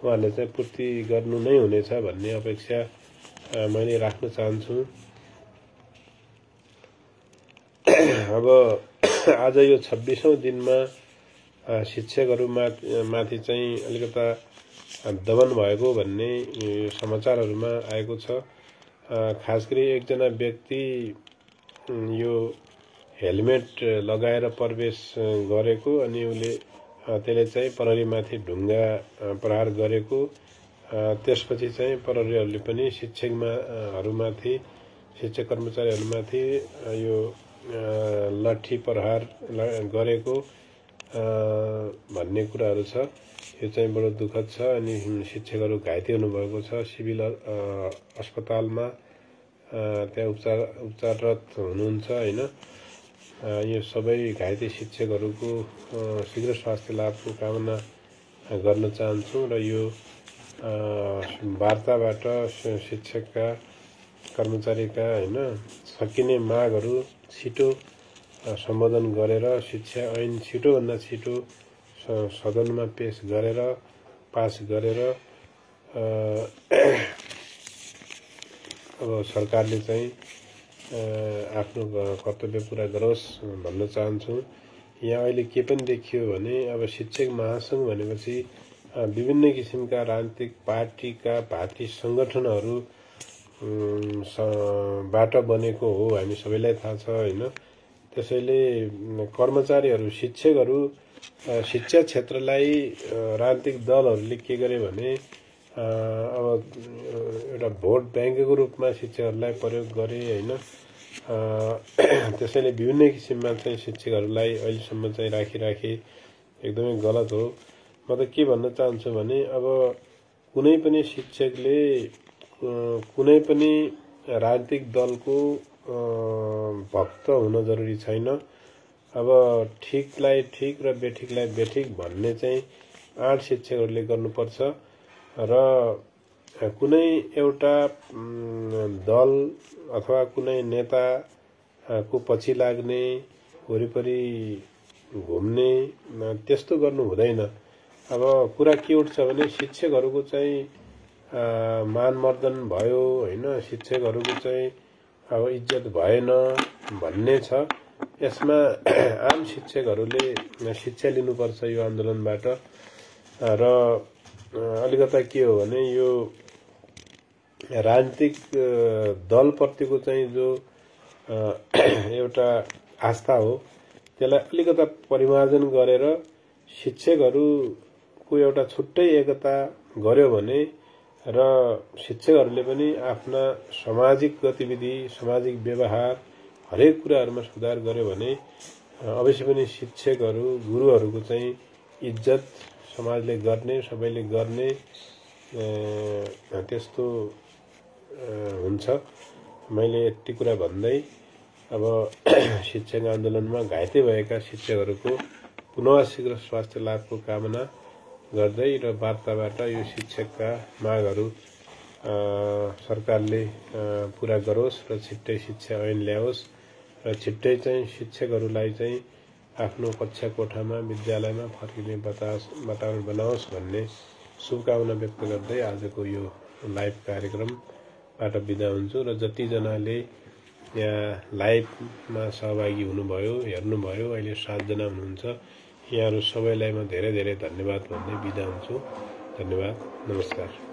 उहाँहरूले चाहिँ पूर्ति गर्नु नै हुनेछ भन्ने अपेक्षा मैले राख्न चाहन्छु। अब आज यो 26औं दिनमा शिक्षकहरू माथि चाहिँ अलिकता दमन भएको भन्ने समाचारहरूमा आएको छ। खास गरी एकजना व्यक्ति यो हेलमेट लगाएर प्रवेश गरेको अनि उसले त्यसले चाहिँ प्रहरीमाथि ढुङ्गा प्रहार गरेको। त्यसपछि चाहिँ प्रहरीहरूले पनि शिक्षक कर्मचारीहरूमाथि यो लाठी प्रहार गरेको भन्ने कुराहरू छ। यो चाहिँ बडो दुःखद छ। अनि शिक्षकहरू घाइते हुनुभएको छ। सिभिल अस्पतालमा त्यहाँ उपचाररत हुनुहुन्छ हैन। यो सबै घाइते शिक्षकहरूको शीघ्र स्वास्थ्य लाभको कामना गर्न चाहन्छु र यो वार्ताबाट शिक्षकका कर्मचारीका हैन सकिने मागहरू छिटो सम्बोधन गरेर शिक्षा ऐन छिटोभन्दा छिटो सदनमा पेश गरेर पास गरेर अब सरकारले चाहिँ आफ्नो कर्तव्य पूरा गरोस् भन्न चाहन्छु। यहाँ अहिले के पनि देखियो भने अब शिक्षक महासंघ भनेपछि विभिन्न किसिमका राजनीतिक पार्टीका भाती संगठनहरू बाट बनेको हो, हामी सबैलाई थाहा छ हैन। त्यसैले कर्मचारीहरू शिक्षकहरू शिक्षा क्षेत्रलाई राजनीतिक दलहरूले के गरे भने अब एउटा भोट ब्याङ्कको रूपमा शिक्षकहरूलाई प्रयोग गरे हैन। त्यसैले विभिन्न किसिममा चाहिँ शिक्षकहरूलाई अहिलेसम्म चाहिँ राखी एकदमै गलत हो। म त के भन्न चाहन्छु भने अब कुनै पनि शिक्षकले कुनै पनि राजनीतिक दलको भक्त हुन जरुरी छैन। अब ठिकलाई ठिक र बेठिकलाई बेठिक भन्ने चाहिँ आठ शिक्षकहरूले गर्नुपर्छ र कुनै एउटा दल अथवा कुनै नेताको पछि लाग्ने वरिपरि घुम्ने त्यस्तो गर्नु हुँदैन। अब कुरा के उठ्छ भने शिक्षकहरूको चाहिँ मानमर्दन भयो हैन, शिक्षकहरूको चाहिँ अब इज्जत भएन भन्ने छ। यसमा आम शिक्षकहरूले शिक्षा लिनुपर्छ यो आन्दोलनबाट। र अलिकता के हो भने यो राजनीतिक दलप्रतिको चाहिँ जो एउटा आस्था हो त्यसलाई अलिकता परिमार्जन गरेर शिक्षकहरूको एउटा छुट्टै एकता गर्यो भने र शिक्षकहरूले पनि आफ्ना सामाजिक गतिविधि सामाजिक व्यवहार हरेक कुराहरूमा सुधार गर्यो भने अवश्य पनि शिक्षकहरू गुरुहरूको चाहिँ इज्जत समाजले गर्ने सबैले गर्ने त्यस्तो हुन्छ। मैले यति कुरा भन्दै अब शिक्षक आन्दोलनमा घाइते भएका शिक्षकहरूको पुनः शीघ्र स्वास्थ्य लाभको कामना गर्दै र वार्ताबाट यो शिक्षकका मागहरू सरकारले पूरा गरोस् र छिट्टै शिक्षा ऐन ल्याओस् र छिट्टै चाहिँ शिक्षकहरूलाई चाहिँ आफ्नो कक्षा कोठामा विद्यालयमा फर्किने वातावरण बनाओस् भन्ने शुभकामना व्यक्त गर्दै आजको यो लाइभ कार्यक्रमबाट बिदा हुन्छु। र जतिजनाले यहाँ लाइभमा सहभागी हुनुभयो हेर्नुभयो अहिले 7 जना हुनुहुन्छ, यहाँहरू सबैलाई म धेरै धेरै धन्यवाद भन्दै बिदा हुन्छु। धन्यवाद, नमस्कार।